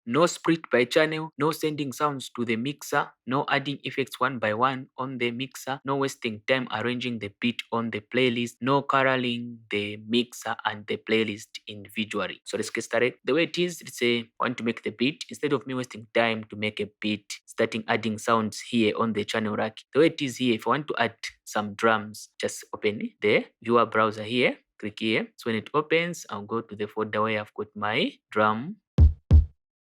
no split by channel, no sending sounds to the mixer, no adding effects one by one on the mixer, no wasting time arranging the beat on the playlist, no coloring the mixer and the playlist individually. So let's get started. The way it is, let's say I want to make the beat. Instead of me wasting time to make a beat, starting adding sounds here on the channel rack, the way it is here, if I want to add some drums, just open the viewer browser here, click here. So when it opens, I'll go to the folder where I've got my drum.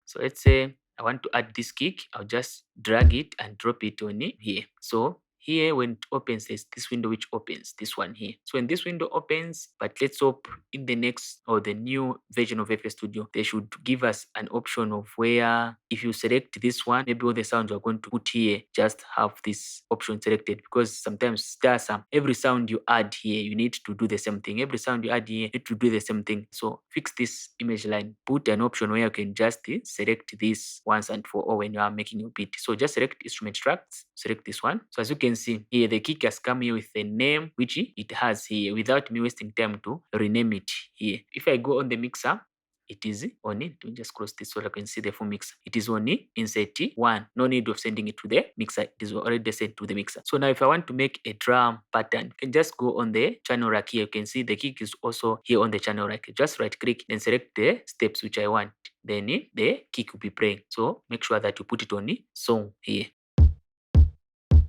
So let's say I want to add this kick, I'll just drag it and drop it on here. So here when it opens, there's this window which opens, this one here. So when this window opens, but let's hope in the next or the new version of FL Studio, they should give us an option of where if you select this one, maybe all the sounds you're going to put here just have this option selected, because sometimes there are some, every sound you add here, you need to do the same thing. Every sound you add here, you need to do the same thing. So fix this image line, put an option where you can just select this once and for all when you are making your beat. So just select instrument tracks, select this one. So as you can see here, the kick has come here with the name which it has here without me wasting time to rename it here. If I go on the mixer, it is on it. Let me just close this so I can see the full mixer. It is on insert one. No need of sending it to the mixer. It is already sent to the mixer. So now if I want to make a drum pattern, you can just go on the channel rack here. You can see the kick is also here on the channel rack. Just right click and select the steps which I want. Then the kick will be playing. So make sure that you put it on song here.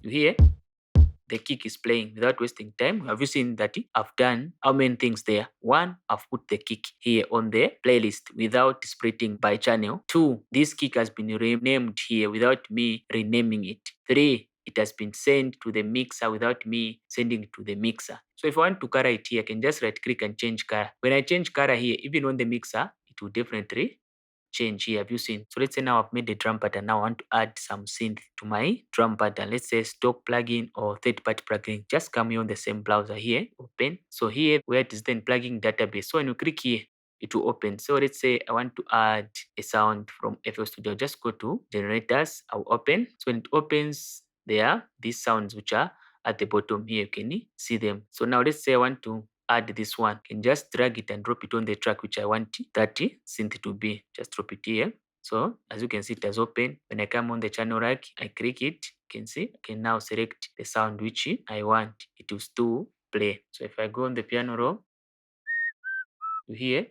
You hear? The kick is playing without wasting time. Have you seen that I've done how many things there? One, I've put the kick here on the playlist without splitting by channel. Two, this kick has been renamed here without me renaming it. Three, it has been sent to the mixer without me sending it to the mixer. So if I want to color it here, I can just right click and change color. When I change color here, even on the mixer, it will definitely change here. Have you seen? So let's say now I've made the drum pattern. Now I want to add some synth to my drum pattern. Let's say stock plugin or third-party plugin. Just come here on the same browser here, open. So here where it is then plugin database. So when you click here, it will open. So let's say I want to add a sound from FL Studio. Just go to generators. I'll open. So when it opens, there are these sounds which are at the bottom here. You can see them. So now let's say I want to add this one. I can just drag it and drop it on the track which I want that synth to be. Just drop it here. So as you can see, it has opened. When I come on the channel rack, I click it. You can see I can now select the sound which I want it to still play. So if I go on the piano roll, you hear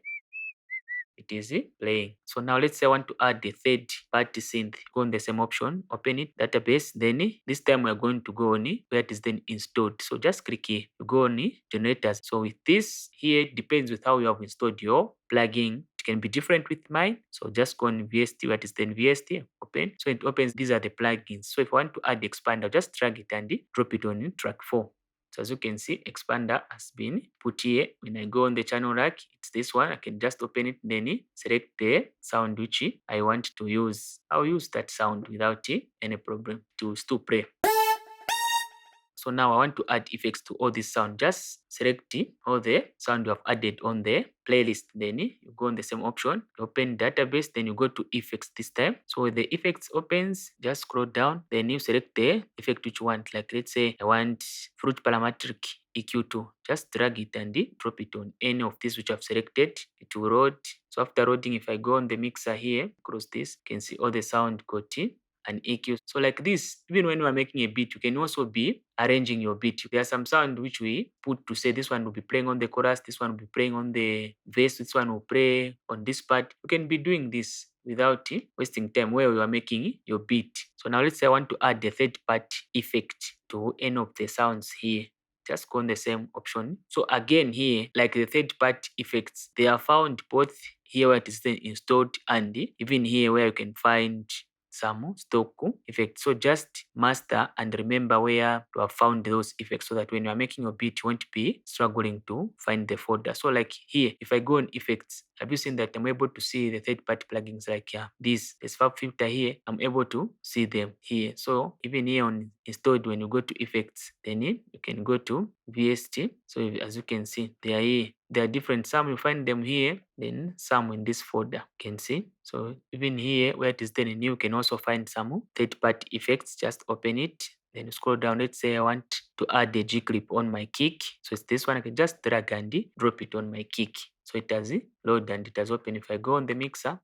it is playing. So now let's say I want to add the third party synth. Go on the same option, open it, database. Then this time we're going to go on where it is then installed. So just click here, you go on generators. So with this here, it depends with how you have installed your plugin. It can be different with mine. So just go on VST, where it is then VST, open. So it opens, these are the plugins. So if I want to add the expander, just drag it and drop it on track 4. So as you can see, expander has been put here. When I go on the channel rack, it's this one. I can just open it, then select the sound which I want to use. I'll use that sound without any problem to still play. So now I want to add effects to all this sound. Just select all the sound you have added on the playlist. Then you go on the same option, open database, then you go to effects this time. So when the effects opens, just scroll down, then you select the effect which you want. Like let's say I want fruit parametric EQ2. Just drag it and drop it on any of these which I've selected. It will load. So after loading, if I go on the mixer here, close this, you can see all the sound got an EQ. So like this, even when we are making a beat, you can also be arranging your beat. There are some sound which we put to say this one will be playing on the chorus, this one will be playing on the verse, this one will play on this part. You can be doing this without wasting time where you are making your beat. So now let's say I want to add the third part effect to any of the sounds here. Just go on the same option. So again here, like the third part effects, they are found both here where it is then installed and even here where you can find some stock effects. So just master and remember where to have found those effects so that when you are making your beat, you won't be struggling to find the folder. So like here, if I go on effects, have you seen that I'm able to see the third-party plugins like this fab filter here? I'm able to see them here. So even here on installed, when you go to effects, then you can go to VST. So as you can see, they are here. There are different, some you find them here, then some in this folder, you can see. So even here where it is then new, you can also find some third-party effects. Just open it, then scroll down. Let's say I want to add a G clip on my kick. So it's this one. I can just drag and drop it on my kick. So it has loaded and it has opened. If I go on the mixer,